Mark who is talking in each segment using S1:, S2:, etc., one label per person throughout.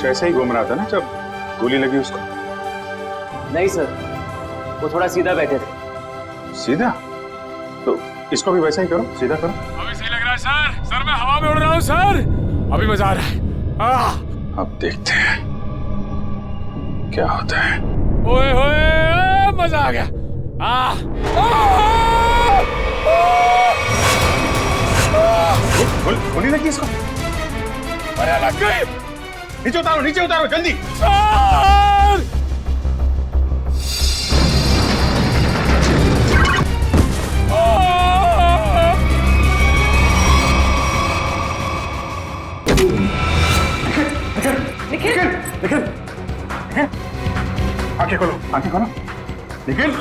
S1: कुछ ऐसे ही घूम रहा था ना जब गोली लगी उसको?
S2: नहीं सर, वो थोड़ा सीधा बैठे थे।
S1: सीधा? तो इसको भी वैसा ही करो, सीधा करो।
S3: अभी सही लग रहा है सर। सर मैं हवा में उड़ रहा हूँ सर। अभी मजा आ रहा है।
S1: अब देखते हैं क्या होता है।
S3: ओए होए, मजा आ गया।
S1: गोली लगी इसको?
S3: अरे लग गई।
S1: नीचे उतारो जल्दी।
S3: सर!
S1: निखिल, आंखें खोलो। निखिल,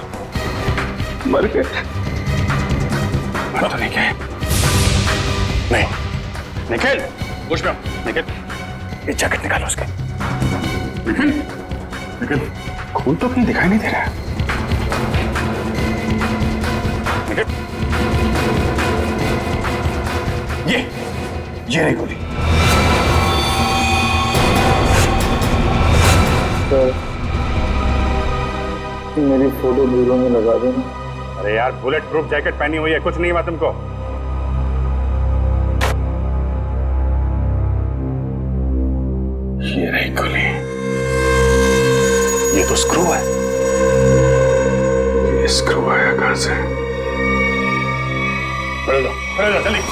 S1: मर गए। मर तो नहीं गए। नहीं, निखिल, होश में आओ। निखिल, ये जैकेट निकालो उसके। निखिल, खून तो कहीं दिखाई नहीं दे रहा है। निखिल, ये रही गोली।
S4: मेरी फोटो ब्यूरो में लगा देना।
S1: अरे यार, बुलेट प्रूफ जैकेट पहनी हुई है, कुछ नहीं हुआ तुमको। ये रही गोली। ये तो स्क्रू है। ये स्क्रू आया कहां से? खड़े जाओ जल्दी।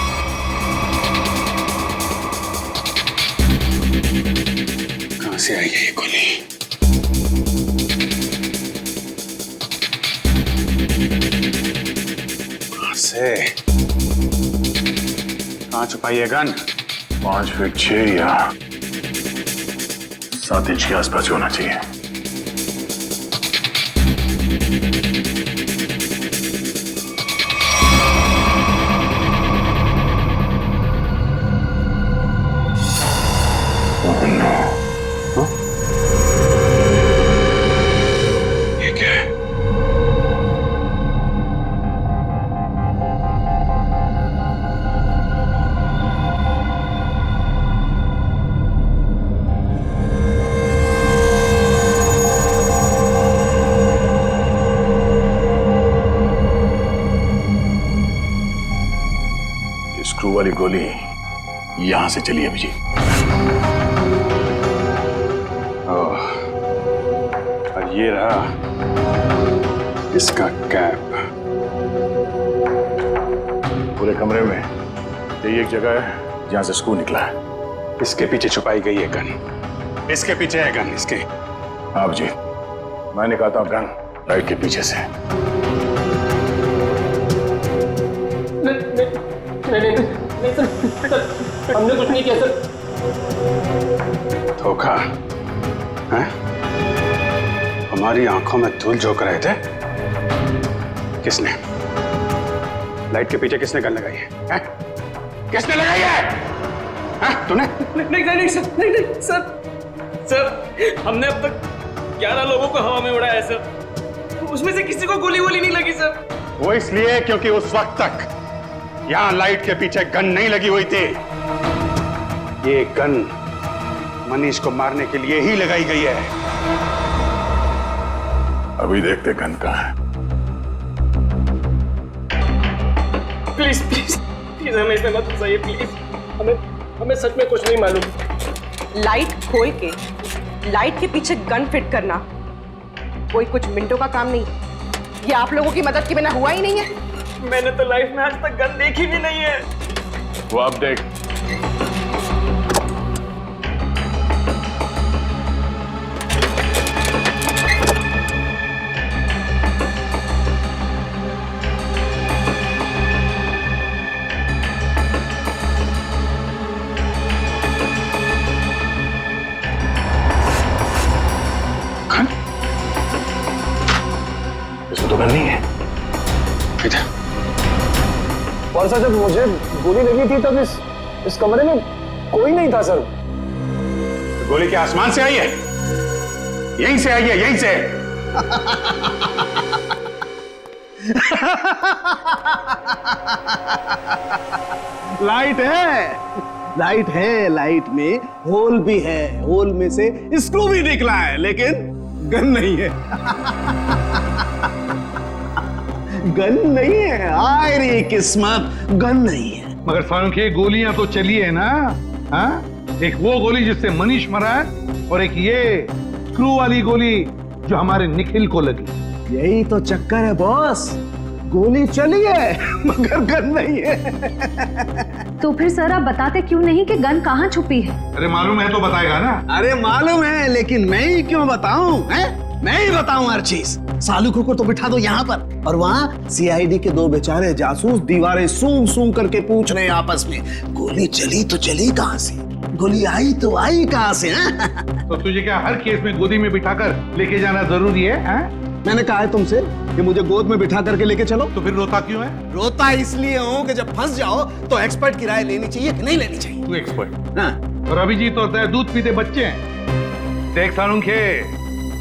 S1: कहां से आई है ये गोली? कहां छुपाई है गन?
S5: 5 फीट 6 या 7 इंच के आसपास होना चाहिए।
S1: ये क्या है?
S5: स्क्रू वाली गोली यहां से चली है जी।
S1: और ये रहा इसका कैप।
S5: पूरे कमरे में यही एक जगह है जहां से स्क्रू निकला है।
S1: इसके पीछे छुपाई गई है गन। इसके पीछे है गन, इसके।
S5: आप जी, मैं निकालता हूं गन राइट के पीछे से।
S2: नहीं सर, हमने कुछ नहीं किया सर।
S1: धोखा है? हमारी आंखों में धूल झोंक रहे थे। किसने? लाइट के पीछे किसने गन लगाई है? किसने लगाई है? तूने?
S2: नहीं सर, हमने अब तक 11 लोगों को हवा में उड़ाया है सर। उसमें से किसी को गोली नहीं लगी सर।
S1: वो इसलिए क्योंकि उस वक्त तक यहां लाइट के पीछे गन नहीं लगी हुई थी। ये गन मनीष को मारने के लिए ही लगाई गई है।
S5: अभी देखते गन कहां है।
S2: प्लीज हमें इसमें मत फंसाइए प्लीज। हमें सच में कुछ नहीं मालूम।
S6: लाइट खोल के लाइट के पीछे गन फिट करना कोई कुछ मिनटों का काम नहीं। ये आप लोगों की मदद के बिना हुआ ही नहीं है।
S2: मैंने तो लाइफ में आज तक गन देखी भी नहीं है।
S5: वो अब देख। इसको तो गन नहीं है।
S1: इधर।
S4: और सर, जब मुझे गोली लगी थी तब इस कमरे में कोई नहीं था सर।
S1: गोली क्या आसमान से आई है? यहीं से आई है, यहीं से। लाइट है,
S4: लाइट है, लाइट में होल भी है, होल में से स्क्रू भी निकला है, लेकिन गन नहीं है। गन नहीं है, आय रे किस्मत, गन नहीं है।
S7: मगर सालुंखे गोलियां तो चली है ना? हाँ, एक वो गोली जिससे मनीष मरा है और एक ये स्क्रू वाली गोली जो हमारे निखिल को लगी।
S4: यही तो चक्कर है बॉस, गोली चली है मगर गन नहीं है।
S8: तो फिर सर आप बताते क्यों नहीं कि गन कहाँ छुपी है?
S7: अरे मालूम है तो बताएगा ना।
S4: अरे मालूम है, लेकिन मैं ही क्यों बताऊं? मैं ही बताऊं हर चीज। सालुखों को तो बिठा दो यहाँ पर, और वहाँ सीआईडी के दो बेचारे जासूस दीवारें सूंघ सूंघ करके पूछ रहे हैं आपस में, गोली चली तो चली कहाँ से, गोली आई तो आई कहाँ से?
S7: तो तुझे क्या हर केस में गोदी में बिठाकर लेके जाना जरूरी है?
S4: मैंने कहा है तुमसे कि मुझे गोद में बिठा करके लेके चलो।
S7: तो फिर रोता क्यों है?
S4: रोता इसलिए हूँ कि जब फंस जाओ तो एक्सपर्ट की राय लेनी चाहिए कि नहीं लेनी चाहिए।
S7: तू एक्सपर्ट।
S4: हाँ।
S7: और अभिजीत होता है दूध पीते बच्चे हैं। देख सालुंखे,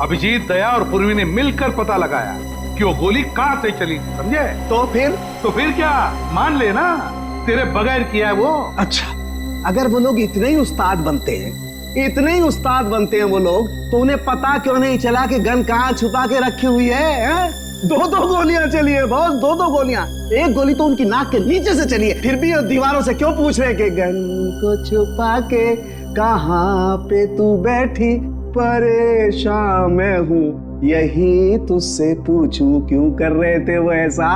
S7: अभिजीत, दया और पूर्वी ने मिलकर पता लगाया कि वो गोली कहाँ से चली, समझे?
S4: तो फिर
S7: क्या मान लेना, तेरे बगैर किया है वो।
S4: अच्छा, अगर वो लोग इतने ही उस्ताद बनते हैं, इतने ही उस्ताद बनते हैं वो लोग, तो उन्हें पता क्यों नहीं चला कि गन कहाँ छुपा के रखी हुई है? दो गोलियां चली है बॉस, दो गोलियां। एक गोली तो उनकी नाक के नीचे से चली है, फिर भी दीवारों से क्यों पूछ रहे कि गन को छुपा के कहाँ पे तू बैठी, परेशान मैं हूँ, यही तुझसे पूछूं क्यों कर रहे थे वो ऐसा?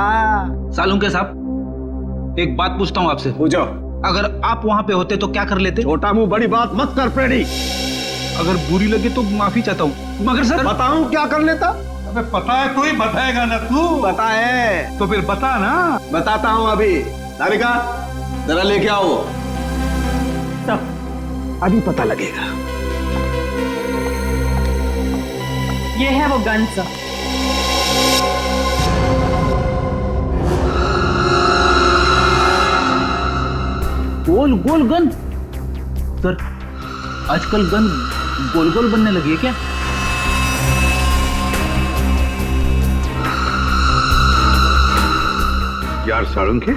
S2: सालुंखे साहब, एक बात पूछता हूँ आपसे।
S4: पूछो।
S2: अगर आप वहां पे होते तो क्या कर लेते?
S4: छोटा मुंह बड़ी बात मत कर फ्रेडी।
S2: अगर बुरी लगे तो माफी चाहता हूँ, मगर सर
S4: बताऊं क्या कर लेता?
S7: अबे पता है तो ही बताएगा ना तू।
S4: पता है
S7: तो फिर बता ना।
S4: बताता हूं अभी। तारिका जरा लेके आओ। अभी पता लगेगा।
S6: ये है वो गन सर।
S2: गोल गोल गन? सर आजकल गन गोल गोल बनने लगी है क्या?
S7: यार सालुंखे,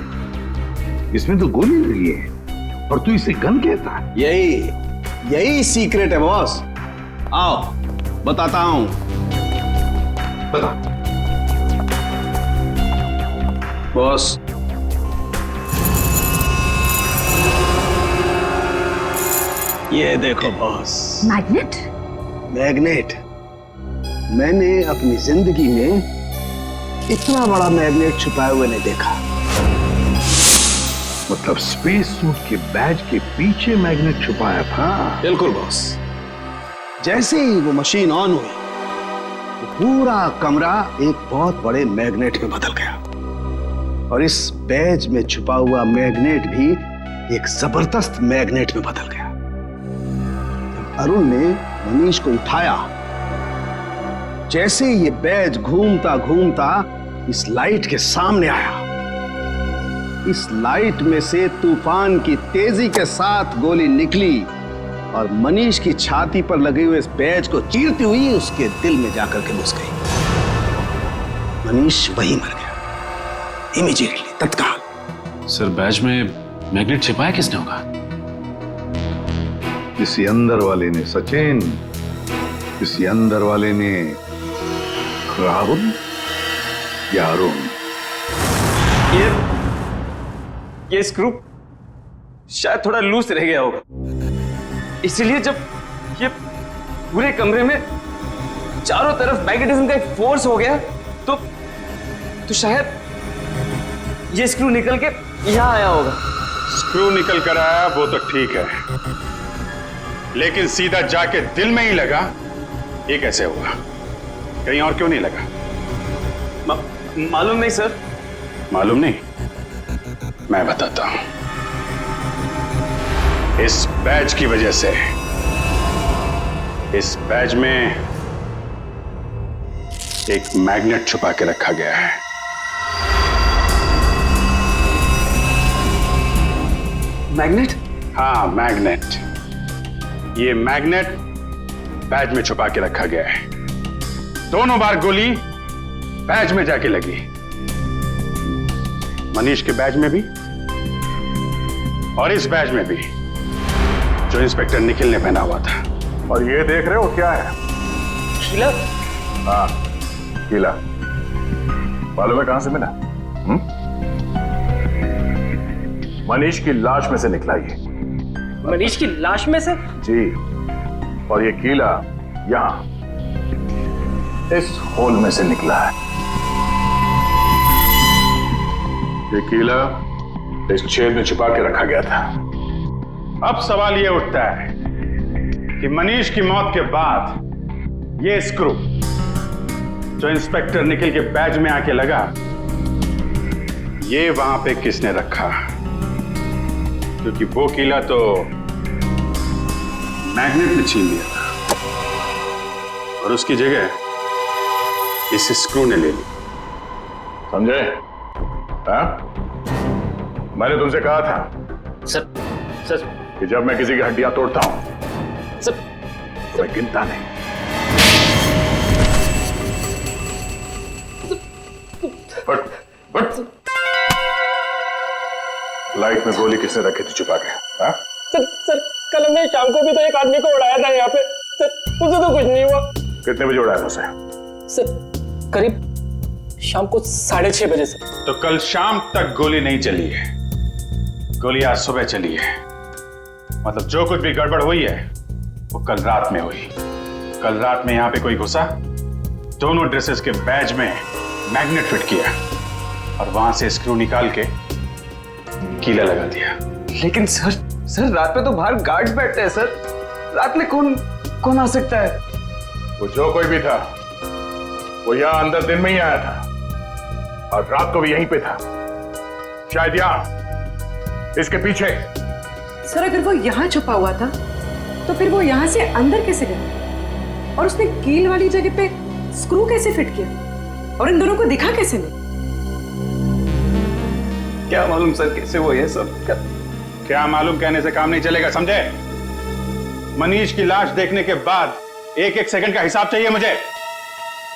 S7: इसमें तो गोली लगी है और तू इसे गन कहता है?
S4: यही सीक्रेट है बॉस। आओ बताता हूं।
S7: बता।
S4: बॉस, ये देखो बॉस,
S8: मैग्नेट?
S4: मैग्नेट। मैंने अपनी जिंदगी में इतना बड़ा मैग्नेट छुपाए हुए नहीं देखा।
S7: मतलब स्पेस सूट के बैज के पीछे मैग्नेट छुपाया था?
S4: बिल्कुल बॉस। जैसे ही वो मशीन ऑन हुई, वो पूरा कमरा एक बहुत बड़े मैग्नेट में बदल गया, और इस बैज में छुपा हुआ मैग्नेट भी एक जबरदस्त मैग्नेट में बदल गया। अरुण ने मनीष को उठाया, जैसे ये बैज घूमता घूमता इस लाइट के सामने आया, इस लाइट में से तूफान की तेजी के साथ गोली निकली और मनीष की छाती पर लगे हुए इस बैज को चीरती हुई उसके दिल में जाकर के घुस गई। मनीष वहीं मर गया, इमीडिएटली, तत्काल।
S3: सर बैज में मैग्नेट छिपाया किसने होगा?
S7: किसी अंदर वाले ने सचिन, किसी अंदर वाले ने राहुल या अरुण।
S2: ये स्क्रू शायद थोड़ा लूज रह गया होगा, इसीलिए जब ये पूरे कमरे में चारों तरफ मैग्नेटिज्म का एक फोर्स हो गया तो शायद ये स्क्रू निकल के यहां आया होगा।
S1: स्क्रू निकल कर आया वो तो ठीक है, लेकिन सीधा जाके दिल में ही लगा, ये कैसे हुआ? कहीं और क्यों नहीं लगा?
S2: मालूम नहीं सर।
S1: मालूम नहीं? मैं बताता हूं। इस बैज की वजह से, इस बैज में एक मैग्नेट छुपा के रखा गया है।
S2: मैग्नेट?
S1: हाँ, मैग्नेट। ये मैग्नेट बैज में छुपा के रखा गया है। दोनों बार गोली बैज में जाके लगी, मनीष के बैज में भी और इस बैज में भी। जो इंस्पेक्टर निखिल ने पहना हुआ था।
S5: और ये देख रहे हो क्या है?
S2: कीला?
S5: हाँ, कीला। मालूम है कहां से मिला? मनीष की लाश में से निकला ये।
S2: मनीष की लाश में से?
S5: जी। और ये कीला यहां इस होल में से निकला है। ये कीला इस छेद में छुपा के रखा गया था।
S1: अब सवाल यह उठता है कि मनीष की मौत के बाद ये स्क्रू जो इंस्पेक्टर निखिल के बैज में आके लगा, ये वहां पे किसने रखा? क्योंकि वो कीला तो मैग्नेट ने छीन लिया था और उसकी जगह इस स्क्रू ने ले ली।
S5: समझे? हाँ? मैंने तुमसे कहा था
S2: सर
S5: कि जब मैं किसी की हड्डियां तोड़ता हूं
S2: सर
S5: तो मैं गिनता नहीं। बट लाइट में गोली किसने रखी थी छुपा के? हाँ?
S9: सर कल हमने शाम को भी तो एक आदमी को उड़ाया था यहाँ पे। सर मुझे तो कुछ नहीं हुआ।
S5: कितने बजे उड़ाया था उसे?
S9: सर करीब शाम को 6:30 बजे से।
S1: तो कल शाम तक गोली नहीं चली है, गोली आज सुबह चली है। मतलब जो कुछ भी गड़बड़ हुई है वो कल रात में हुई। कल रात में यहां पे कोई घुसा, दोनों ड्रेसेस के बैज में मैग्नेट फिट किया और वहां से स्क्रू निकाल के कीला लगा दिया।
S2: लेकिन सर रात में तो बाहर गार्ड्स बैठते हैं सर। रात में कौन आ सकता है?
S5: वो जो कोई भी था वो यहां अंदर दिन में ही आया था और रात को भी यहीं पे था। शायद यहां इसके पीछे।
S6: सर अगर वो यहाँ छुपा हुआ था तो फिर वो यहाँ से अंदर कैसे गया? और उसने कील वाली जगह पे स्क्रू कैसे फिट किया? और इन दोनों को दिखा कैसे नहीं?
S2: क्या मालूम सर कैसे वो ये सब
S1: क्या मालूम कहने से काम नहीं चलेगा, समझे? मनीष की लाश देखने के बाद एक एक सेकंड का हिसाब चाहिए मुझे।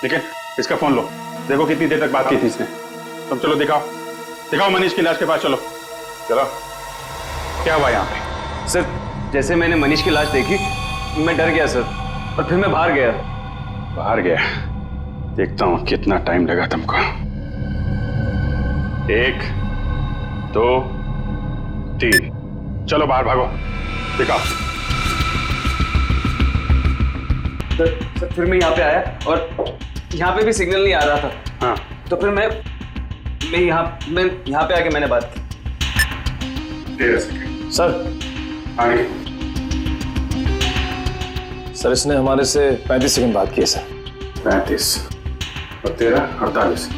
S1: लेकिन इसका फोन लो, देखो कितनी देर तक बात की थी इसने। तुम चलो दिखाओ मनीष की लाश के पास। चलो क्या हुआ यहाँ पे?
S2: सर जैसे मैंने मनीष की लाश देखी मैं डर गया सर, और फिर मैं बाहर गया।
S1: देखता हूं कितना टाइम लगा तुमको। 1 2 3 चलो बाहर भागो, दिखाओ।
S2: सर फिर मैं यहाँ पे आया और यहाँ पे भी सिग्नल नहीं आ रहा था।
S1: हाँ
S2: तो फिर मैं यहाँ पे आके मैंने बात की।
S1: 13 सेकंड
S9: सर
S1: आगे।
S9: सर इसने हमारे से 35 सेकंड बात की है सर।
S1: 35 और 13 48।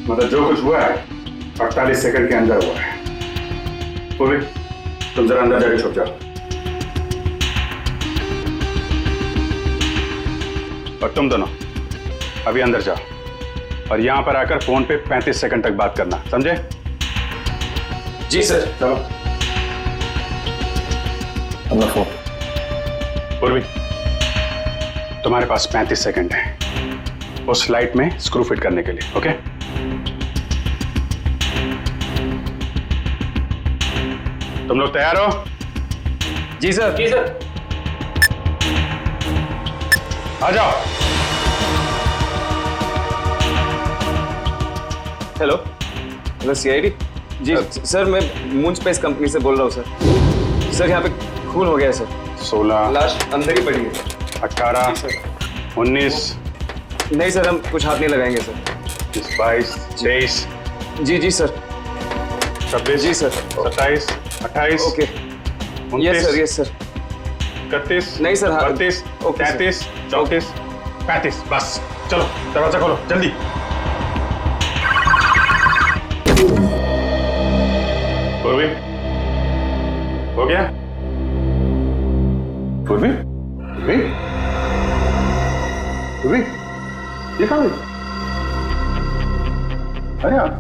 S1: मतलब जो कुछ हुआ है 48 सेकंड के अंदर हुआ है। पूर्वी तुम जरा अंदर जाके छुप जाओ। और तुम दोनों अभी अंदर जाओ और यहां पर आकर फोन पे 35 सेकंड तक बात करना, समझे?
S2: जी सर।
S1: चलो
S9: अपना फोन।
S1: पूर्वी तुम्हारे पास 35 सेकंड है उस लाइट में स्क्रू फिट करने के लिए, ओके? तुम लोग तैयार हो?
S2: जी सर। जी सर।
S1: आ जाओ।
S2: Hello CID. जी सर मैं मून स्पेस कंपनी से बोल रहा हूँ सर। सर यहाँ पे खून हो गया है सर।
S1: 16
S2: लाश अंदर ही पड़ी है।
S1: 18 19
S2: नहीं सर हम कुछ हाथ नहीं लगाएंगे सर।
S1: 22 23
S2: जी सर।
S1: 26
S2: जी सर।
S1: 27 28
S2: ओके। यस सर
S1: 31
S2: नहीं सर, हाँ।
S1: 32
S2: ओके, सर।
S1: 33 34 35। बस चलो दरवाजा खोलो जल्दी। पूर्वी हो गया? पूर्वी ये कहाँ गई? अरे आप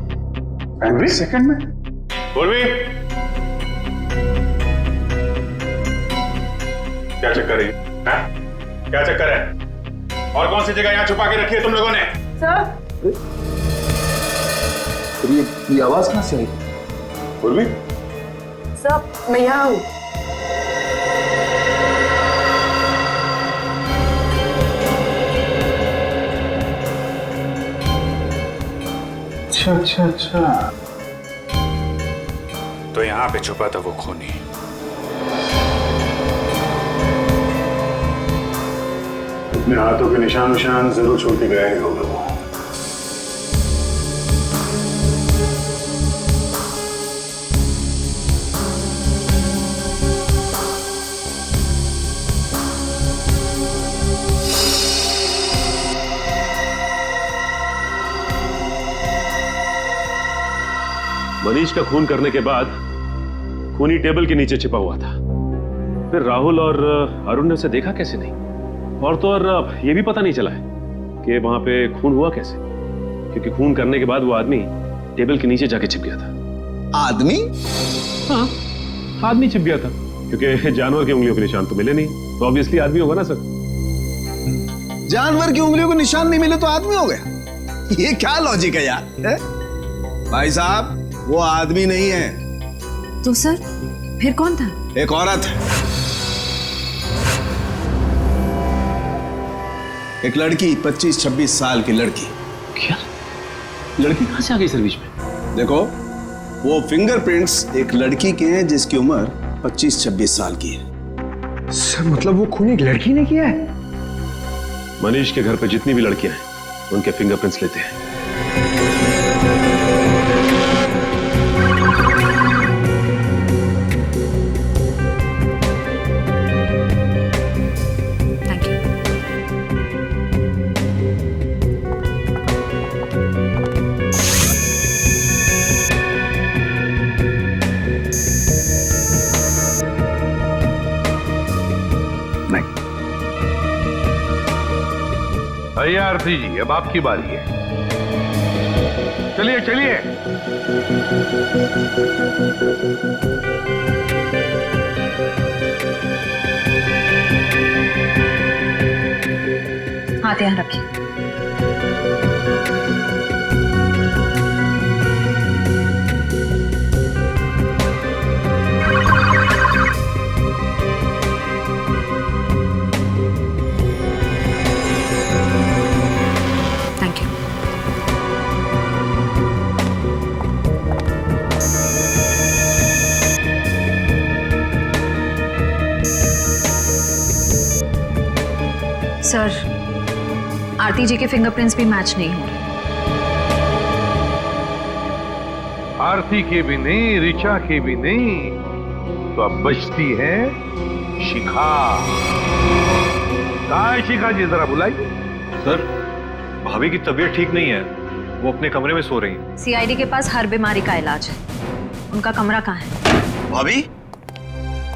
S1: 35 सेकंड में? पूर्वी क्या चक्कर है? क्या चक्कर है? और कौन सी जगह यहाँ छुपा के रखी है तुम लोगों ने?
S6: सर
S9: ये आवाज कहां से आई?
S1: पूर्वी
S6: सर मैं यहाँ हूँ।
S5: अच्छा अच्छा अच्छा।
S1: तो यहां पे छुपा था वो खूनी। अपने हाथों के निशान जरूर छोड़ के गया ही होगा वो।
S10: मनीष का खून करने के बाद खूनी टेबल के नीचे छिपा हुआ था। फिर राहुल और अरुण ने उसे देखा कैसे नहीं, और तो और ये भी पता नहीं चला है कि वहां पे खून हुआ कैसे, क्योंकि खून करने के बाद वो आदमी टेबल के नीचे जाके छिप गया था।
S4: आदमी?
S10: हाँ, आदमी छिप गया था, क्योंकि जानवर की उंगलियों के निशान तो मिले नहीं, तो ऑब्वियसली आदमी होगा ना सर।
S4: जानवर की उंगलियों को निशान नहीं मिले तो आदमी हो गया? ये क्या लॉजिक है यार? है? भाई साहब, वो आदमी नहीं है।
S8: तो सर फिर कौन था?
S4: एक औरत है, एक लड़की, 25-26 साल की लड़की।
S10: क्या? लड़की कहां से आ गई सर बीच में?
S4: देखो, वो फिंगरप्रिंट्स एक लड़की के हैं जिसकी उम्र 25-26 साल की है।
S1: सर मतलब वो खून एक लड़की ने किया है?
S10: मनीष के घर पे जितनी भी लड़कियां हैं उनके फिंगरप्रिंट्स लेते हैं।
S8: Thank you.
S7: आइए आरती जी, अब आपकी बारी है। चलिए चलिए।
S8: हाथ यहाँ रखिए। Thank you. सर, आरती जी के फिंगरप्रिंट्स भी मैच नहीं हो रहे।
S7: आरती के भी नहीं, ऋचा के भी नहीं, तो अब बचती है शिखा। कहाँ है शिखा जी? जरा बुलाइए।
S10: सर, भाभी की तबीयत ठीक नहीं है, वो अपने कमरे में सो रही हैं।
S8: सीआईडी के पास हर बीमारी का इलाज है। उनका कमरा कहाँ है?
S4: भाभी?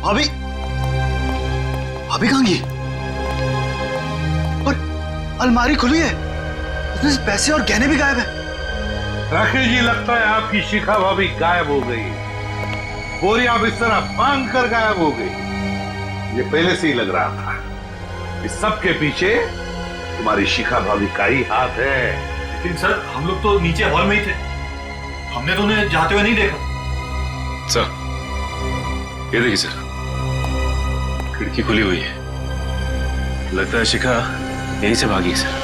S4: भाभी? भाभी कहाँ गई? और अलमारी खुली है, उसमें से पैसे और गहने भी गायब है।
S7: राकेश जी, लगता है आपकी शिखा भाभी गायब हो गई। बोरिया बिस्तर बांध कर गायब हो गई। ये पहले से ही लग रहा था। इस सब के पीछे तुम्हारी शिखा भाभी का ही हाथ है।
S11: लेकिन सर, हम लोग तो नीचे हॉल में ही थे, हमने तो उन्हें जाते हुए नहीं देखा।
S10: सर, ये देखिए सर, खिड़की खुली हुई है। लगता है शिखा यहीं से भागी सर।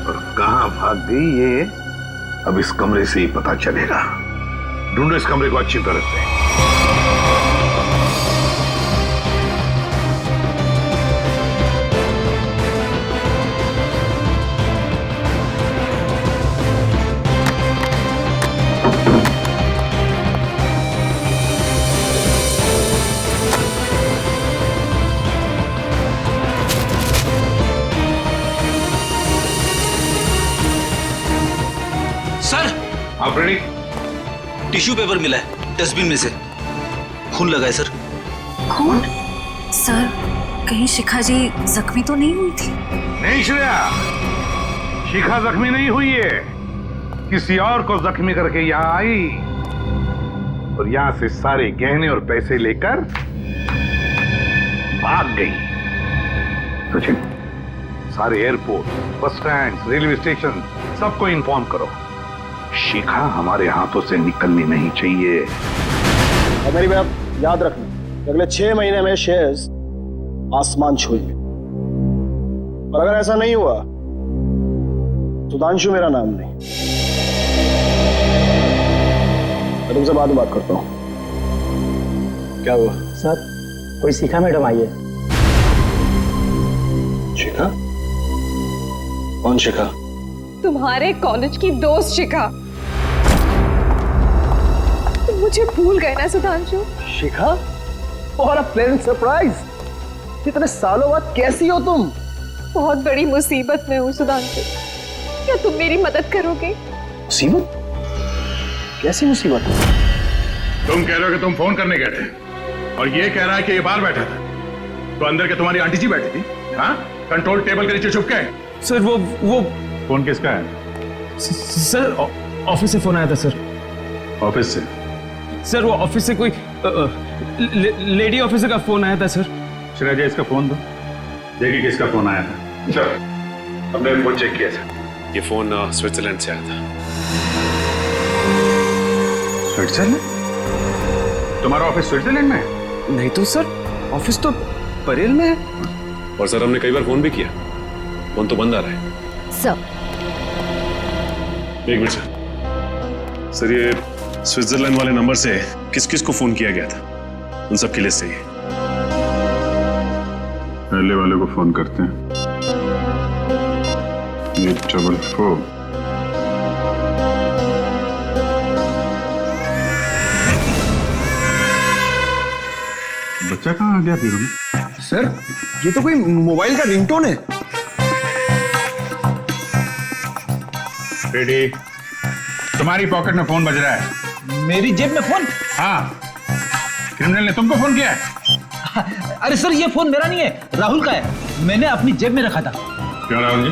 S7: और कहां भाग गई ये अब इस कमरे से ही पता चलेगा। ढूंढो इस कमरे को अच्छी तरह से। आप रेडी?
S11: टिश्यू पेपर मिला है डस्टबिन में से, खून लगा है सर।
S8: खून? सर, कहीं शिखा जी जख्मी तो नहीं हुई थी?
S7: नहीं श्रेया, शिखा जख्मी नहीं हुई है, किसी और को जख्मी करके यहाँ आई और यहाँ से सारे गहने और पैसे लेकर भाग गई। सचिन, सारे airport, bus stand, railway station सबको इन्फॉर्म करो, शिखा हमारे हाथों से निकलनी नहीं चाहिए।
S9: और मेरी बात याद रखना, अगले 6 महीने में शेयर्स आसमान छूएंगे, और अगर ऐसा नहीं हुआ
S4: सुधांशु मेरा नाम नहीं। मैं तुमसे बाद में बात करता हूँ। क्या हुआ?
S9: सर कोई शिखा मैडम आई है।
S4: शिखा? कौन शिखा?
S12: तुम्हारे कॉलेज की दोस्त शिखा। तुम मुझे भूल गए ना सुधांशु?
S4: शिखा? और अ प्लेजेंट सरप्राइज। इतने सालों बाद कैसी हो तुम?
S12: बहुत बड़ी मुसीबत में हूँ सुधांशु, क्या तुम मेरी मदद करोगे?
S4: मुसीबत? कैसी मुसीबत?
S5: तुम कह रहे हो कि तुम फोन करने गए थे और ये कह रहा है कि ये बाहर बैठा था, तो अंदर के तुम्हारी आंटी जी बैठी थी, हाँ? कंट्रोल टेबल के नीचे छुप के।
S2: सर वो
S5: फोन किसका है?
S2: सर ऑफिस से फोन आया था सर।
S5: ऑफिस से?
S2: सर वो ऑफिस से कोई लेडी ऑफिसर का फोन आया था सर।
S5: श्रेया जी इसका फोन दो, देखिए किसका फोन आया था। सर हमने फोन चेक किया था,
S10: ये फोन स्विट्जरलैंड से आया था।
S5: स्विट्जरलैंड? तुम्हारा ऑफिस स्विट्जरलैंड में है?
S2: नहीं तो सर, ऑफिस तो परेल में है।
S10: और सर हमने कई बार फोन भी किया, फोन तो बंद आ रहा है।
S12: सर
S10: एक मिनट सर, ये स्विट्जरलैंड वाले नंबर से किस किस को फोन किया गया था, उन सब की लिस्ट चाहिए।
S5: पहले वाले को फोन करते हैं, 844। बच्चा कहाँ आ गया फिर?
S4: सर ये तो कोई मोबाइल का रिंगटोन है।
S5: बेटी तुम्हारी पॉकेट में फोन बज रहा है।
S9: मेरी जेब में फोन?
S5: हाँ, क्रिमिनल ने तुमको फोन किया है?
S9: अरे सर ये फोन मेरा नहीं है, राहुल का है, मैंने अपनी जेब में रखा था।
S5: क्यों राहुल जी?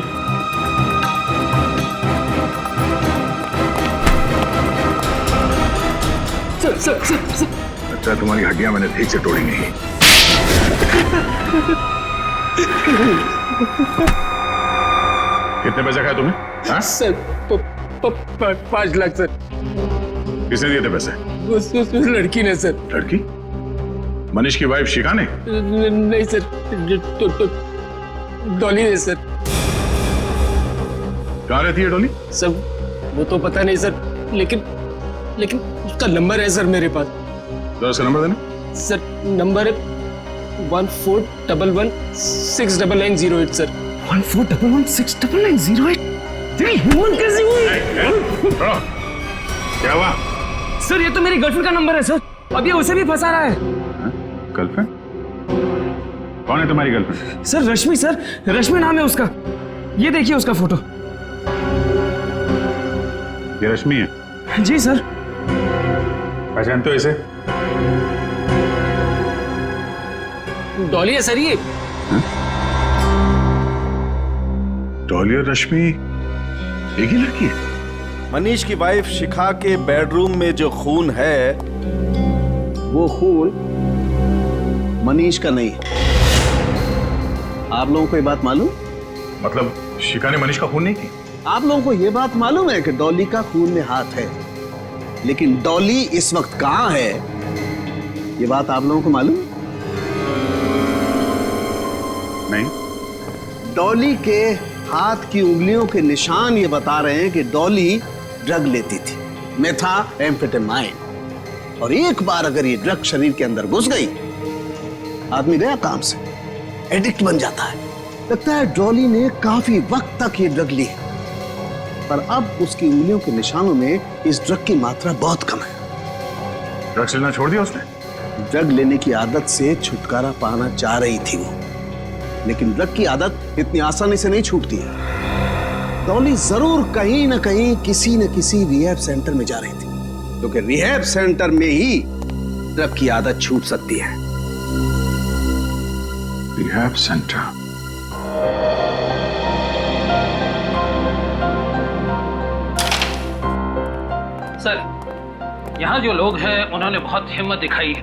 S6: सर
S5: अच्छा तुम्हारी हड्डियां मैंने ठीक से तोड़ी नहीं। कितने पैसे खाए तुम्हें? हाँ?
S9: Sir 5 lakh sir.
S5: किसने दिए थे पैसे?
S9: उस लड़की ने सर।
S5: लड़की? मनीष की वाइफ शिखा ने?
S9: नहीं सर, तो डॉली ने सर।
S5: कहाँ रहती है डॉली?
S9: सर वो तो पता नहीं सर, लेकिन उसका नंबर है सर मेरे पास।
S5: तो उसका नंबर देना।
S9: सर नंबर है 1411699908 सर।
S2: 1411699908? तेरी हिम्मत कैसे हुई?
S5: क्या हुआ?
S2: सर ये तो मेरी गर्लफ्रेंड का नंबर है सर, अब ये उसे भी फंसा रहा है।
S5: गर्लफ्रेंड? कौन है तुम्हारी गर्लफ्रेंड?
S2: सर रश्मि, सर रश्मि नाम है उसका, ये देखिए उसका फोटो।
S5: ये रश्मि है?
S2: जी सर।
S5: पहचानते हो इसे?
S9: डॉली है सर ये।
S5: डॉली और रश्मि एक ही लड़की है?
S13: मनीष की वाइफ शिखा के बेडरूम में जो खून है,
S4: वो खून मनीष का नहीं है। आप लोगों को ये बात मालूम?
S5: मतलब शिखा ने मनीष का खून नहीं की?
S4: आप लोगों को ये बात मालूम है कि डॉली का खून में हाथ है, लेकिन डॉली इस वक्त कहां है, ये बात आप लोगों को मालूम?
S5: नहीं।
S4: डॉली के हाथ की उंगलियों के निशान ये बता रहे हैं कि डॉली ड्रग लेती थी, मेथाम्फेटामाइन, और एक बार अगर ये ड्रग शरीर के अंदर घुस गई, आदमी गया काम से, एडिक्ट बन जाता है। लगता है डॉली ने काफी वक्त तक ये ड्रग ली, पर अब उसकी उंगलियों के निशानों में इस ड्रग की मात्रा बहुत कम है।
S5: ड्रग्स लेना छोड़ दिया उसने?
S4: ड्रग लेने की आदत से छुटकारा पाना चाह रही थी वो, लेकिन ड्रग की आदत इतनी आसानी से नहीं छूटती है। डॉली जरूर कहीं ना कहीं किसी न किसी रिहैब सेंटर में जा रही थी, क्योंकि रिहैब सेंटर में ही ड्रग की आदत छूट सकती है।
S5: Rehab centre?
S14: सर यहाँ जो लोग हैं उन्होंने बहुत हिम्मत दिखाई है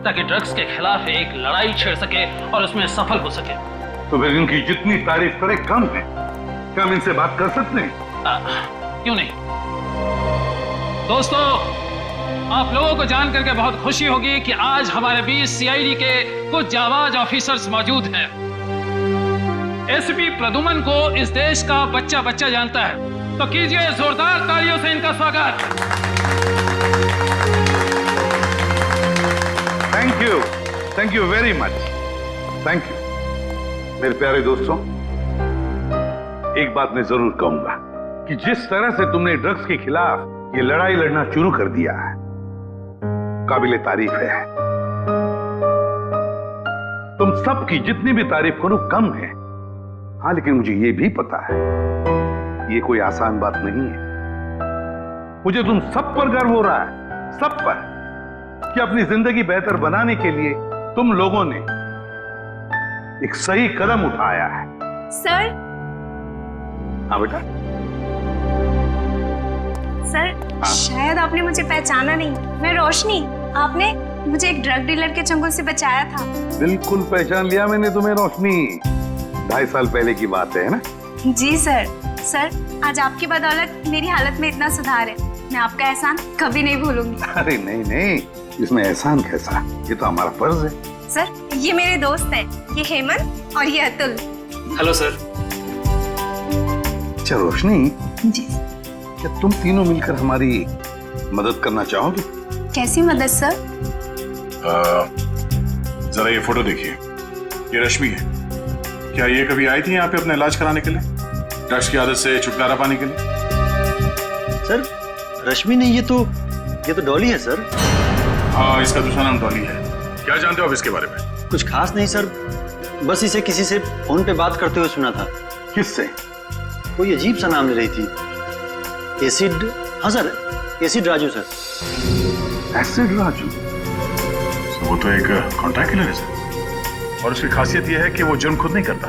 S14: ताकि ड्रग्स के खिलाफ एक लड़ाई छेड़ सके और उसमें सफल हो सके।
S7: तो फिर इनकी जितनी तारीफ करे कम है। क्या हम इनसे बात कर सकते हैं?
S14: क्यों नहीं दोस्तों, आप लोगों को जान करके बहुत खुशी होगी कि आज हमारे बीच सीआईडी के कुछ जाबाज ऑफिसर्स मौजूद हैं। एसपी प्रदुमन को इस देश का बच्चा बच्चा जानता है, तो कीजिए जोरदार तालियों से इनका स्वागत।
S7: Thank you very much, thank you. मेरे प्यारे दोस्तों, एक बात मैं जरूर कहूंगा कि जिस तरह से तुमने ड्रग्स के खिलाफ ये लड़ाई लड़ना शुरू कर दिया है, काबिले तारीफ है। तुम सबकी जितनी भी तारीफ करूं कम है। हाँ, लेकिन मुझे ये भी पता है ये कोई आसान बात नहीं है। मुझे तुम सब पर गर्व हो रहा है, सब पर, कि अपनी जिंदगी बेहतर बनाने के लिए तुम लोगों ने एक सही कदम उठाया है।
S8: सर।
S7: हाँ बेटा।
S8: सर, शायद आपने मुझे पहचाना नहीं। मैं रोशनी, आपने मुझे एक ड्रग डीलर के चंगुल से बचाया था।
S7: बिल्कुल पहचान लिया मैंने तुम्हें रोशनी। 2.5 साल पहले की बात है ना?
S8: जी सर। सर, आज आपकी बदौलत मेरी हालत में इतना सुधार है, मैं आपका एहसान कभी नहीं भूलूंगी।
S7: अरे नहीं नहीं, इसमें एहसान कैसा, ये तो हमारा फर्ज है।
S8: सर, ये मेरे दोस्त हैं, ये हेमंत और ये अतुल।
S11: Hello sir.
S7: अच्छा रोशनी
S8: जी,
S7: क्या तुम तीनों मिलकर हमारी मदद करना चाहोगे?
S8: कैसी मदद सर?
S3: जरा ये फोटो देखिए, ये रश्मि है। क्या ये कभी आई थी यहाँ पे अपना इलाज कराने के लिए, ड्रग्स की आदत से छुटकारा पाने के लिए?
S11: सर, रश्मि नहीं, ये तो डॉली है सर।
S3: हाँ, इसका दूसरा नाम डॉली है। क्या जानते हो आप इसके बारे में?
S11: कुछ खास नहीं सर, बस इसे किसी से फोन पे बात करते हुए सुना था।
S7: किससे?
S11: कोई अजीब सा नाम ले रही थी। एसिड, हाँ sir, acid Raju sir.
S7: Acid Raju?
S3: वो तो एक कॉन्ट्रैक्ट किलर है सर, और उसकी खासियत यह है कि वो जुर्म खुद नहीं करता,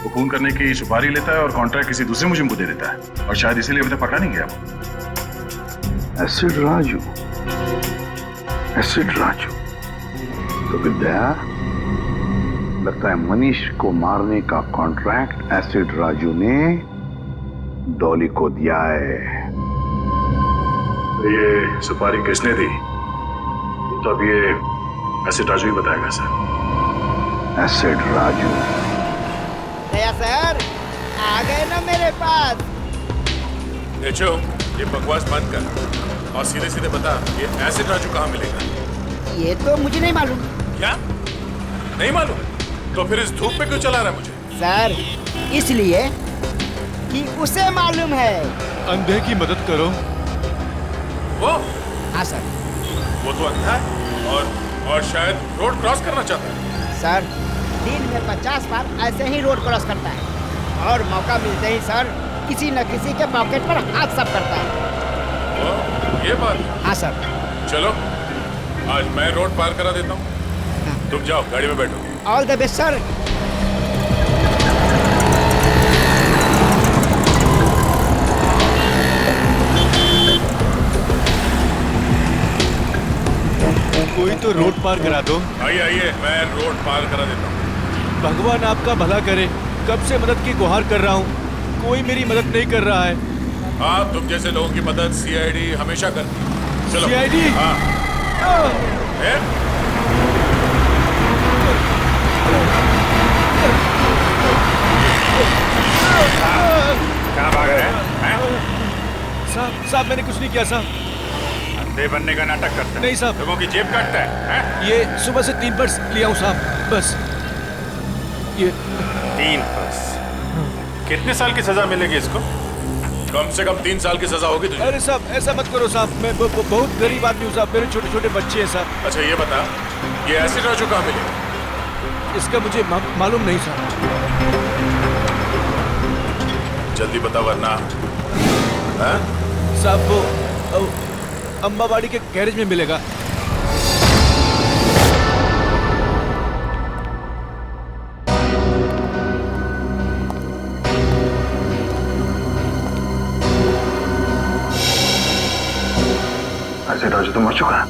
S3: वो खून करने की सुपारी लेता है और कॉन्ट्रैक्ट किसी दूसरे मुजरिम को दे देता है, और शायद इसीलिए अभी तक पकड़ा नहीं गया वो।
S7: Acid Raju, acid Raju. तो विद्या, लगता है मनीष को मारने का कॉन्ट्रैक्ट एसिड राजू ने डॉली को दिया है।
S3: ये सुपारी किसने दी तो अब ये एसिड राजू ही बताएगा सर।
S7: एसिड राजू।
S15: दया सर, आ गए ना मेरे पास।
S3: देखो, ये बकवास बंद कर और सीधे सीधे बता, ये एसिड राजू कहाँ मिलेगा?
S15: ये तो मुझे नहीं मालूम।
S3: क्या नहीं मालूम? तो फिर इस धूप पे क्यों चला रहा है मुझे?
S15: सर, इसलिए कि उसे मालूम है।
S3: अंधे की मदद करो। वो?
S15: हाँ सर।
S3: वो तो अंधा है और शायद रोड क्रॉस करना चाहता है।
S15: सर, दिन में 50 बार ऐसे ही रोड क्रॉस करता है, और मौका मिलते ही सर किसी न किसी के पॉकेट पर हाथ साफ करता है।
S3: वो ये बात?
S15: हाँ सर।
S3: चलो, आज मैं रोड पार करा देता हूँ, तुम जाओ गाड़ी में बैठो।
S15: All the best sir.
S16: कोई तो रोड पार करा दो।
S3: आइए आइए, मैं रोड पार करा देता हूँ।
S16: भगवान आपका भला करे, कब से मदद की गुहार कर रहा हूँ, कोई मेरी मदद नहीं कर रहा है।
S3: हाँ, तुम जैसे लोगों की मदद सीआईडी हमेशा करती है। चलो।
S16: सीआईडी?
S3: हाँ। कहाँ भाग रहे हैं?
S16: साहब, मैंने कुछ नहीं किया साहब।
S3: अंधे बनने का नाटक करता है?
S16: नहीं साहब।
S3: लोगों की जेब काटता है?
S16: ये सुबह से 3 पर्स लिया हूँ साहब, बस। ये
S3: 3 पर्स? कितने साल की सजा मिलेगी इसको? कम से कम 3 साल की सजा होगी तुझे।
S16: अरे साहब, ऐसा मत करो साहब, मैं बहुत गरीब आदमी हूँ साहब, मेरे छोटे छोटे बच्चे हैं साहब।
S3: अच्छा ये बता, ये एसिड राजू कहाँ मिलेगा?
S16: इसका मुझे मालूम नहीं साहब।
S3: जल्दी बता वरना।
S16: साहब, वो अंबाबाड़ी के गैरेज में मिलेगा।
S3: ऐसे राजू तो मर चुका है।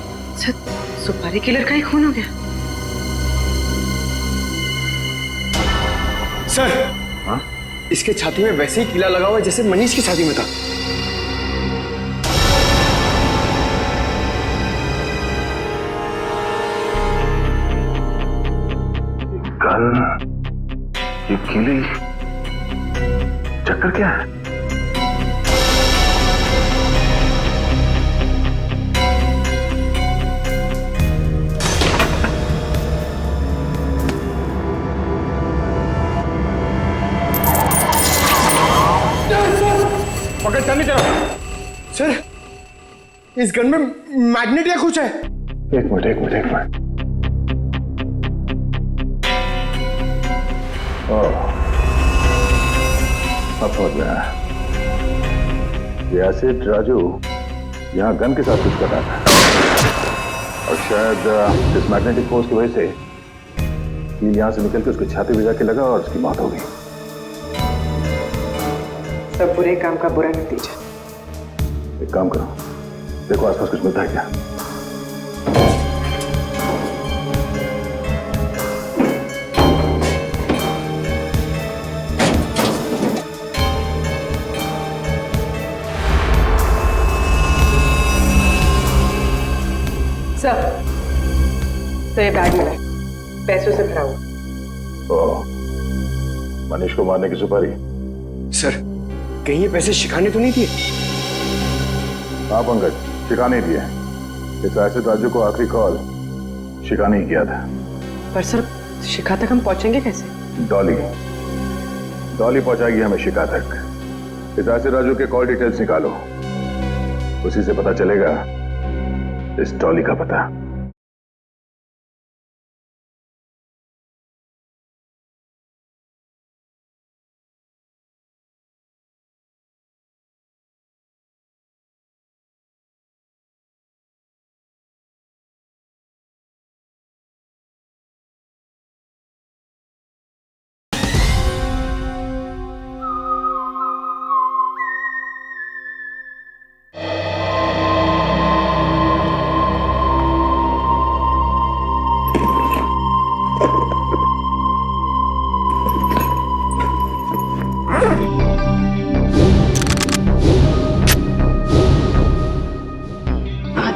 S6: सुपारी किलर का ही खून हो गया।
S9: सर, हाँ? इसके छाती में वैसे ही कीला लगा हुआ है जैसे मनीष की छाती में था।
S7: ये कीले
S3: चक्कर क्या है?
S1: पकड़ चांदी तेरा।
S9: सर, इस गन में मैग्नेट या कुछ है।
S3: एक मिनट। अब समझ में आया। ये एसिड राजू यहाँ गन के साथ कुछ कर रहा था और शायद इस मैग्नेटिक फोर्स की वजह से कील यहाँ से निकल के उसकी छाती में जाके लगा और उसकी मौत हो गई।
S6: सब बुरे काम का बुरा नतीजा।
S3: एक काम करो, देखो आसपास कुछ मिलता है क्या।
S6: सर, तो ये बैग मिला, पैसों से भरा हुआ।
S3: मनीष को मारने की सुपारी।
S9: सर, कहीं ये पैसे शिखा ने तो नहीं दिए?
S3: हाँ पंकज, शिखा नहीं दिए। इस एसिड राजू को आखिरी कॉल शिखा ने ही किया था।
S6: पर सर, शिखा तक हम पहुंचेंगे कैसे?
S3: डॉली पहुंचाएगी हमें शिखा तक। इस एसिड राजू के कॉल डिटेल्स निकालो, उसी से पता चलेगा इस डॉली का पता।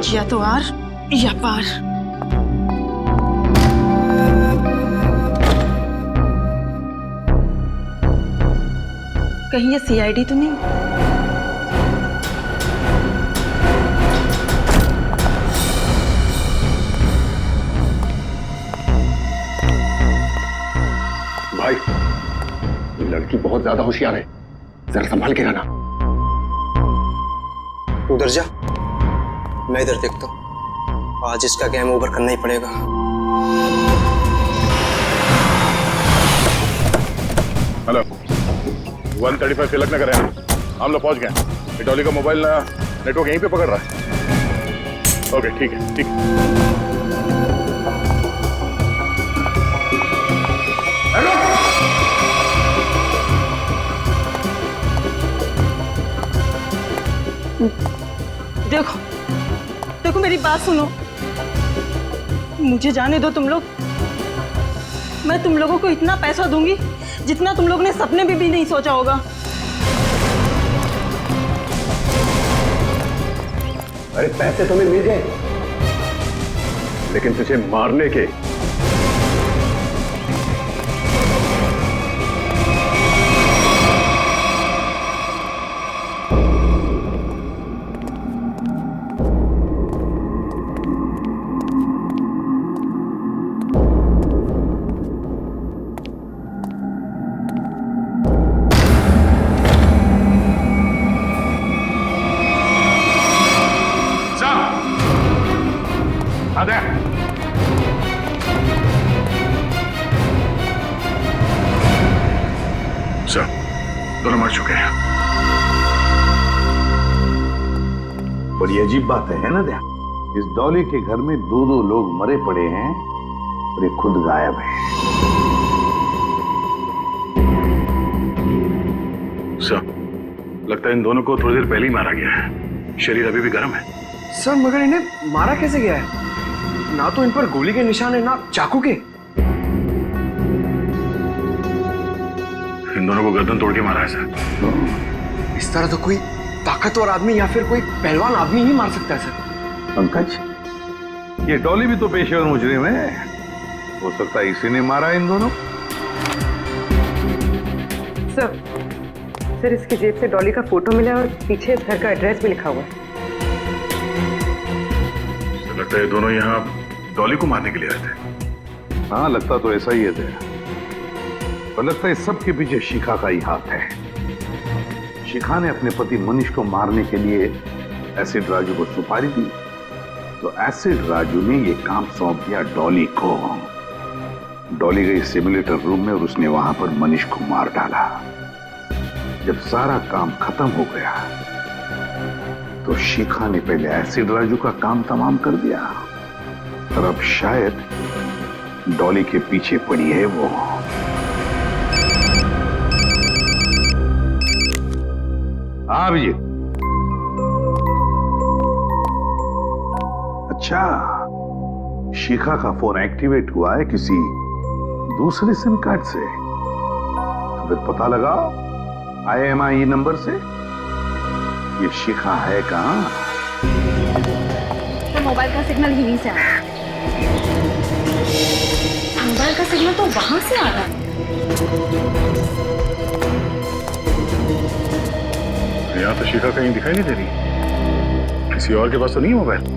S12: या तो आर या पार। कहीं ये सीआईडी तो नहीं?
S1: भाई, लड़की बहुत ज्यादा होशियार है, जरा संभाल के रहना।
S9: उधर जा, मैं इधर देखता हूँ। आज इसका गेम ओवर करना ही पड़ेगा।
S3: हेलो, 135 तिलक नगर है, हम लोग पहुंच गए। डॉली का मोबाइल नेटवर्क यहीं पे पकड़ रहा है। ओके, ठीक है, ठीक है।
S12: देखो देखो, मेरी बात सुनो, मुझे जाने दो तुम लोग। मैं तुम लोगों को इतना पैसा दूंगी जितना तुम लोग ने सपने में भी नहीं सोचा होगा।
S1: अरे पैसे तुम्हें मिल गए, लेकिन तुझे मारने के।
S3: सर, दोनों मर चुके हैं।
S7: बड़ी अजीब बात है ना दया? इस डॉली के घर में दो लोग मरे पड़े हैं और ये खुद गायब है।
S3: सर, लगता है इन दोनों को थोड़ी देर पहले ही मारा गया है। शरीर अभी भी गर्म है।
S9: सर, मगर इन्हें मारा कैसे गया है? ना तो इन पर गोली के निशान है, ना चाकू के।
S3: इन दोनों को गर्दन तोड़ के मारा है सर।
S9: इस तरह तो कोई ताकतवर आदमी या फिर कोई पहलवान आदमी ही मार सकता है सर।
S7: पंकज, ये डॉली भी तो पेशेवर मुजरिम है, हो सकता है इसी ने मारा इन दोनों।
S6: सर, सर इसकी जेब से डॉली का फोटो मिला और पीछे इस घर का एड्रेस भी लिखा हुआ है।
S3: लगता है दोनों यहाँ डॉली को मारने के लिए आए थे।
S5: हाँ, लगता तो ऐसा ही है। पर लगता है सब के पीछे शिखा का ही हाथ है। शिखा ने अपने पति मनीष को मारने के लिए एसिड राजू को सुपारी दी, तो एसिड राजू ने ये काम सौंप दिया डॉली को। डॉली गई सिमुलेटर रूम में और उसने वहां पर मनीष को मार डाला। जब सारा काम खत्म हो गया तो शिखा ने पहले एसिड राजू का काम तमाम कर दिया और अब शायद डॉली के पीछे पड़ी है वो। हाँ अभिजीत। अच्छा, शिखा का फोन एक्टिवेट हुआ है किसी दूसरे सिम कार्ड से, तो फिर पता लगा IMEI नंबर से ये शिखा है कहां?
S8: तो मोबाइल का सिग्नल यहीं से आ रहा है। मोबाइल का सिग्नल तो वहां से आ रहा है।
S3: यहाँ तो शिखा कहीं दिखाई नहीं दे रही। किसी और के पास तो नहीं है मोबाइल?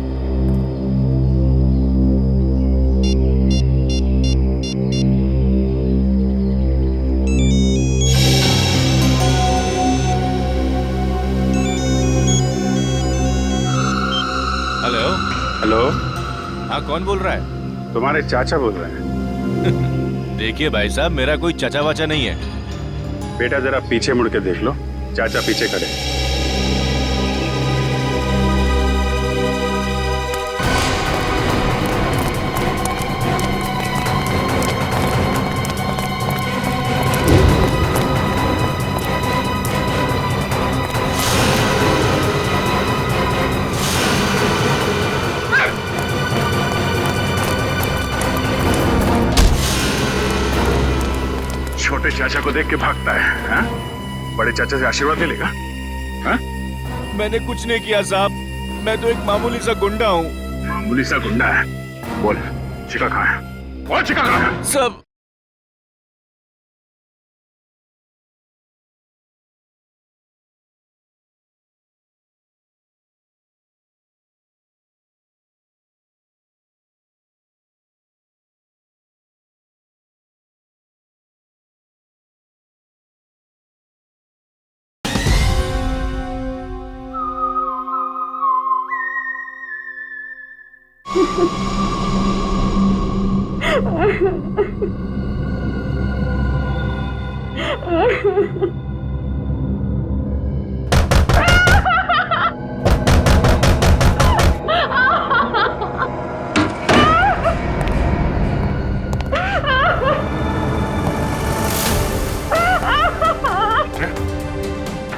S16: Hello
S1: hello.
S16: हाँ, कौन बोल रहा है?
S1: तुम्हारे चाचा बोल रहे हैं।
S16: देखिए भाई साहब, मेरा कोई चाचा वाचा नहीं है।
S1: बेटा जरा पीछे मुड़ के देख लो, चाचा पीछे खड़े।
S3: छोटे चाचा को देख के भागता है, हाँ? बड़े चाचा से आशीर्वाद ले लेगा? हाँ?
S16: मैंने कुछ नहीं किया साहब, मैं तो एक मामूली सा गुंडा हूँ।
S3: मामूली सा गुंडा है? बोल, शिखा कहाँ है? बोल, शिखा कहाँ है?
S16: सब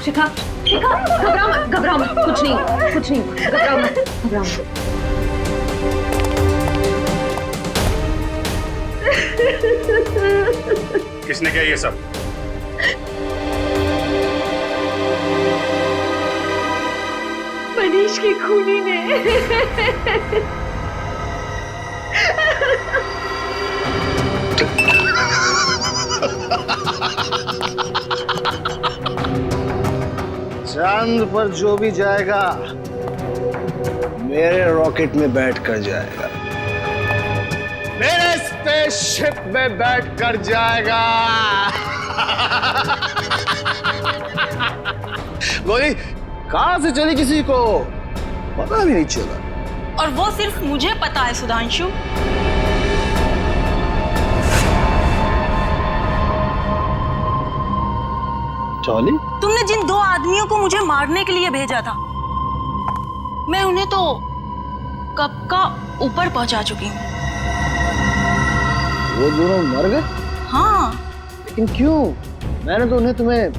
S8: शिखा, शिखा, घबराओ मत, घबराओ मत, कुछ नहीं, घबराओ मत, घबराओ मत।
S1: किसने किया ये सब?
S8: मनीष की खूनी ने।
S4: चांद पर जो भी जाएगा मेरे रॉकेट में बैठ कर जाएगा, मेरे स्पेसशिप में बैठ कर जाएगा। गोली कहां से चली किसी को पता भी नहीं चला।
S12: और वो सिर्फ मुझे पता है सुधांशु।
S4: चौली,
S12: तुमने जिन दो आदमियों को मुझे मारने के लिए भेजा था, मैं उन्हें तो कब का ऊपर पहुंचा चुकी हूँ।
S4: वो दोनों मर गए?
S12: हाँ।
S4: लेकिन क्यों? मैंने तो उन्हें तुम्हें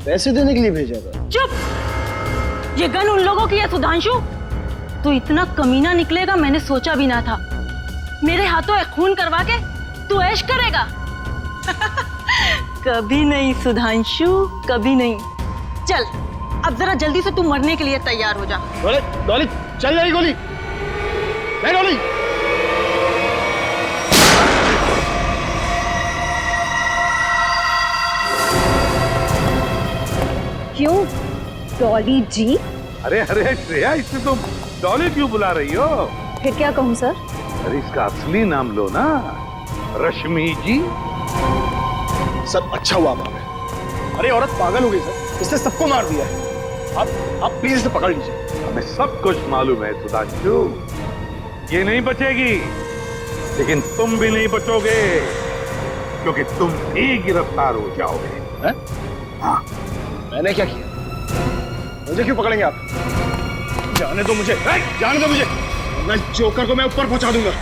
S4: पैसे देने के लिए भेजा था।
S12: चुप! ये गन उन लोगों की है सुधांशु। तू इतना कमीना निकलेगा मैंने सोचा भी ना था। मेरे हाथों एक खून करवा के तू ऐश करेगा? कभी नहीं सुधांशु, कभी नहीं। चल अब जरा जल्दी से तू मरने के लिए तैयार हो जा।
S4: डॉली चल जाएगी गोली। डॉली
S6: क्यों डॉली जी?
S5: अरे अरे श्रेया, इसे तुम डॉली क्यों बुला रही हो?
S6: फिर क्या कहूँ सर?
S5: अरे इसका असली नाम लो ना, रश्मि जी।
S9: सर अच्छा हुआ आप अरे औरत पागल हो गई सर, इसने सबको मार दिया है। आप प्लीज इसे पकड़ लीजिए।
S5: हमें सब कुछ मालूम है सुधांशु, ये नहीं बचेगी, लेकिन तुम भी नहीं बचोगे, क्योंकि तुम भी गिरफ्तार हो जाओगे।
S9: हैं?
S5: हाँ।
S9: मैंने क्या किया? मुझे क्यों पकड़ेंगे आप? जाने दो मुझे, जाने दो मुझे, मैं जोकर को मैं ऊपर पहुंचा दूंगा।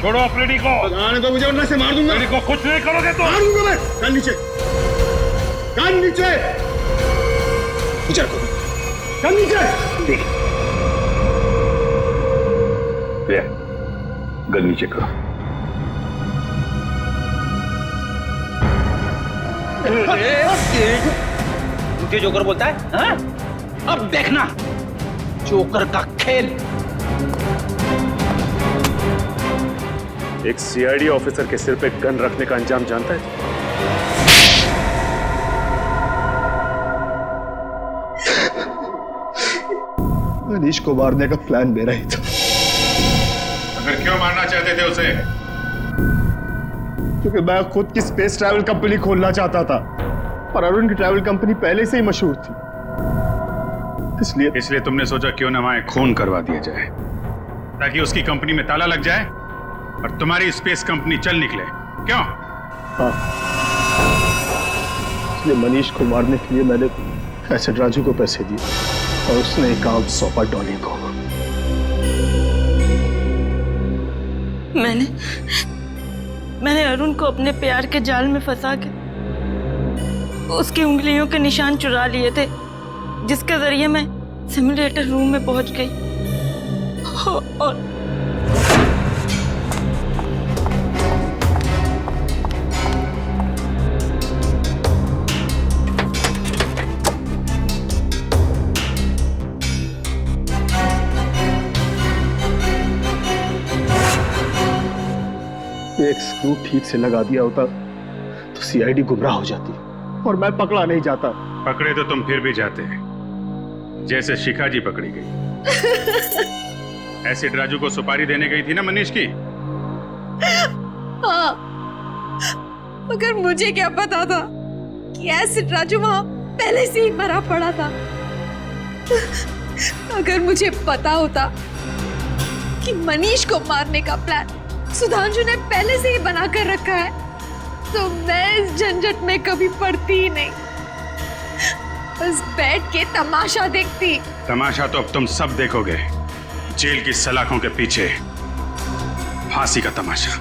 S3: छोड़ो अफ्रीदी को।
S9: जाने दो मुझे, वरना से मार दूंगा।
S3: को कुछ नहीं करोगे तो
S9: मार दूंगा मैं। कान नीचे, कान नीचे, नीचे रखो, कान नीचे।
S5: ठीक है, गन नीचे करो।
S14: मुझे जोकर बोलता है हाँ? अब देखना जोकर का खेल।
S10: एक सीआईडी ऑफिसर के सिर पे गन रखने का अंजाम जानता है?
S9: मनीष को मारने का प्लान मेरा ही था।
S3: अगर क्यों मारना चाहते थे उसे?
S9: क्योंकि मैं खुद की स्पेस ट्रैवल कंपनी खोलना चाहता था, पर अरुण की ट्रैवल कंपनी पहले से ही मशहूर थी,
S3: इसलिए तुमने सोचा क्यों न वहां खून करवा दिया जाए, ताकि उसकी कंपनी में ताला लग जाए और तुम्हारी स्पेस कंपनी चल निकले। क्यों?
S9: हाँ, इसलिए मनीष को मारने के लिए मैंने एसिड राजू को पैसे दिए और उसने एक काम सौंपा डॉली को।
S12: मैंने अरुण को अपने प्यार के जाल में फंसा के उसकी उंगलियों के निशान चुरा लिए थे, जिसके जरिए मैं सिमुलेटर रूम में पहुंच गई और
S9: एक स्क्रू ठीक से लगा दिया होता तो सीआईडी गुमराह हो जाती और मैं पकड़ा नहीं जाता।
S3: पकड़े तो तुम फिर भी जाते, जैसे शिखा जी पकड़ी गई। एसिड राजू को सुपारी देने गई थी ना मनीष की?
S6: हाँ, मगर मुझे क्या पता था कि एसिड राजू वहां पहले से ही मरा पड़ा था। अगर मुझे पता होता कि मनीष को मारने का प्लान सुधांशु ने पहले से ही बना कर रखा है, तो मैं इस झंझट में कभी पड़ती ही नहीं, बस बैठ के तमाशा देखती।
S3: तमाशा तो अब तुम सब देखोगे, जेल की सलाखों के पीछे फांसी का तमाशा।